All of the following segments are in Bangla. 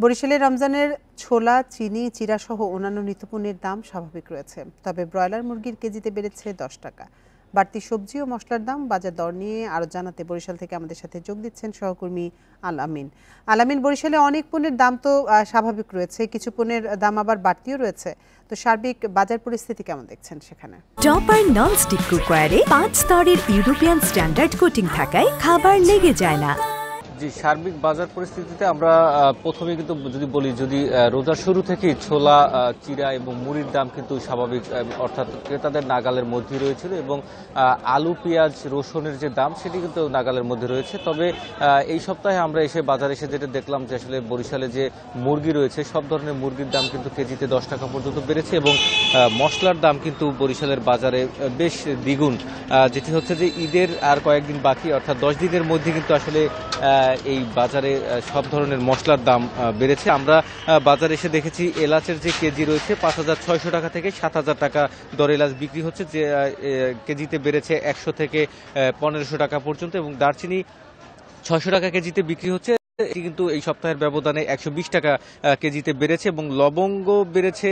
বরিশালে রমজানের ছোলা, চিনি, চিড়াসহ অন্যান্য নিত্যপণ্যের দাম স্বাভাবিক রয়েছে। তবে ব্রয়লার মুরগির কেজিতে বেড়েছে 10 টাকা। বাড়তি সবজি ও মশলার দাম, বাজার দর নিয়ে আরও জানাতে বরিশাল থেকে আমাদের সাথে যোগ দিচ্ছেন সহকর্মী আল আমিন। আল আমিন, বরিশালে অনেক পণ্যের দাম তো স্বাভাবিক রয়েছে, কিছু পণ্যের দাম আবার বাড়তিও রয়েছে। তো সার্বিক বাজার পরিস্থিতি কেমন দেখছেন সেখানে? টপার ননস্টিক কুকওয়্যারে 5 স্তরের ইউরোপিয়ান স্ট্যান্ডার্ড কোটিং থাকায় খাবার লেগে যায় না। জি, সার্বিক বাজার পরিস্থিতিতে আমরা প্রথমে কিন্তু যদি বলি, রোজার শুরু থেকেই ছোলা, চিড়া এবং মুড়ির দাম কিন্তু স্বাভাবিক, অর্থাৎ ক্রেতাদের নাগালের মধ্যে রয়েছিল এবং আলু, পেঁয়াজ, রসুনের যে দাম সেটি কিন্তু নাগালের মধ্যে রয়েছে। তবে এই সপ্তাহে আমরা বাজারে এসে যেটা দেখলাম যে আসলে বরিশালে যে মুরগি রয়েছে, সব ধরনের মুরগির দাম কিন্তু কেজিতে 10 টাকা পর্যন্ত বেড়েছে এবং মশলার দাম কিন্তু বরিশালের বাজারে বেশ দ্বিগুণ, যেটি হচ্ছে যে ঈদের আর কয়েকদিন বাকি, অর্থাৎ 10 দিনের মধ্যে কিন্তু আসলে এই বাজারে সব ধরনের মশলার দাম বেড়েছে। আমরা বাজারে এসে দেখেছি এলাচের যে কেজি রয়েছে 5,600 টাকা থেকে 7,000 টাকা দরে এলাচ বিক্রি হচ্ছে, যে কেজিতে বেড়েছে 100 থেকে 1,500 টাকা পর্যন্ত, এবং দারচিনি 600 টাকা কেজিতে বিক্রি হচ্ছে, এটি কিন্তু এই সপ্তাহের ব্যবধানে 120 টাকা কেজিতে বেড়েছে এবং লবঙ্গ বেড়েছে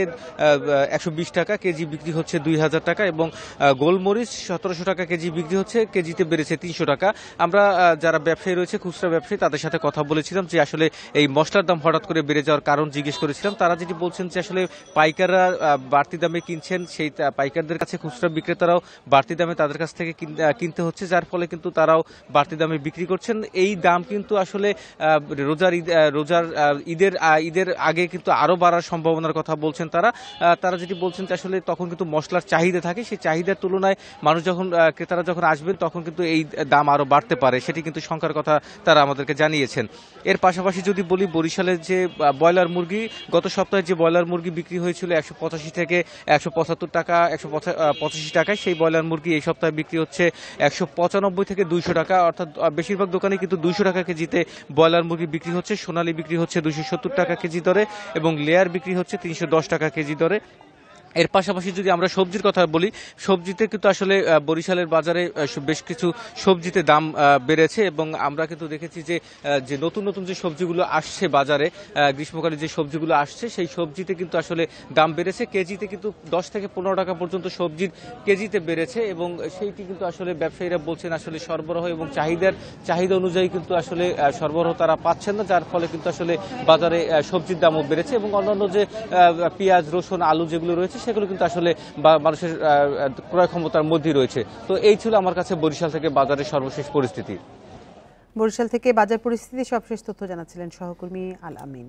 120 টাকা কেজি, বিক্রি হচ্ছে 2,000 টাকা, এবং গোলমরিচ 1700 টাকা কেজি বিক্রি হচ্ছে, কেজিতে বেড়েছে 300 টাকা। আমরা যারা ব্যবসায়ী রয়েছে, খুচরা ব্যবসায়ী, তাদের সাথে কথা বলেছিলাম যে আসলে এই মশলার দাম হঠাৎ করে বেড়ে যাওয়ার কারণ জিজ্ঞেস করেছিলাম। তারা যেটি বলছেন যে আসলে পাইকাররা বাড়তি দামে কিনছেন, সেই পাইকারদের কাছে খুচরা বিক্রেতারাও বাড়তি দামে তাদের কাছ থেকে কিনতে হচ্ছে, যার ফলে কিন্তু তারাও বাড়তি দামে বিক্রি করছেন। এই দাম কিন্তু আসলে ঈদের আগে কিন্তু আরো বাড়ার সম্ভাবনার কথা বলছেন তারা যেটি বলছেন যে আসলে তখন কিন্তু মশলার চাহিদা থাকে, সেই চাহিদার তুলনায় ক্রেতারা যখন আসবেন তখন কিন্তু এই দাম আরো বাড়তে পারে, সেটি কিন্তু শঙ্কার কথা তারা আমাদেরকে জানিয়েছেন। এর পাশাপাশি যদি বলি, বরিশালের যে ব্রয়লার মুরগি, গত সপ্তাহে যে ব্রয়লার মুরগি বিক্রি হয়েছিল 185 থেকে 175 টাকা, 185 টাকায়, সেই ব্রয়লার মুরগি এই সপ্তাহে বিক্রি হচ্ছে 195 থেকে 200 টাকা, অর্থাৎ বেশিরভাগ দোকানে কিন্তু 200 টাকা কেজিতে ব্রয়লার মুরগি বিক্রি হচ্ছে। সোনালী বিক্রি হচ্ছে 270 টাকা কেজি দরে এবং লেয়ার বিক্রি হচ্ছে 310 টাকা কেজি দরে। এর পাশাপাশি যদি আমরা সবজির কথা বলি, সবজিতে কিন্তু আসলে বরিশালের বাজারে বেশ কিছু সবজিতে দাম বেড়েছে এবং আমরা কিন্তু দেখেছি যে নতুন নতুন যে সবজিগুলো আসছে বাজারে, গ্রীষ্মকালে যে সবজিগুলো আসছে, সেই সবজিতে কিন্তু আসলে দাম বেড়েছে, কেজিতে কিন্তু 10 থেকে 15 টাকা পর্যন্ত সবজির কেজিতে বেড়েছে, এবং সেইটি কিন্তু আসলে ব্যবসায়ীরা বলছেন আসলে সরবরাহ এবং চাহিদা অনুযায়ী কিন্তু আসলে সরবরাহ তারা পাচ্ছেন না, যার ফলে কিন্তু আসলে বাজারে সবজির দামও বেড়েছে এবং অন্যান্য যে পেঁয়াজ, রসুন, আলু যেগুলো রয়েছে সেগুলো কিন্তু আসলে মানুষের ক্রয় ক্ষমতার মধ্যেই রয়েছে। তো এই ছিল আমার কাছে বরিশাল থেকে বাজারের সর্বশেষ পরিস্থিতি। বরিশাল থেকে বাজার পরিস্থিতি সবশেষ তথ্য জানাচ্ছিলেন সহকর্মী আল আমিন।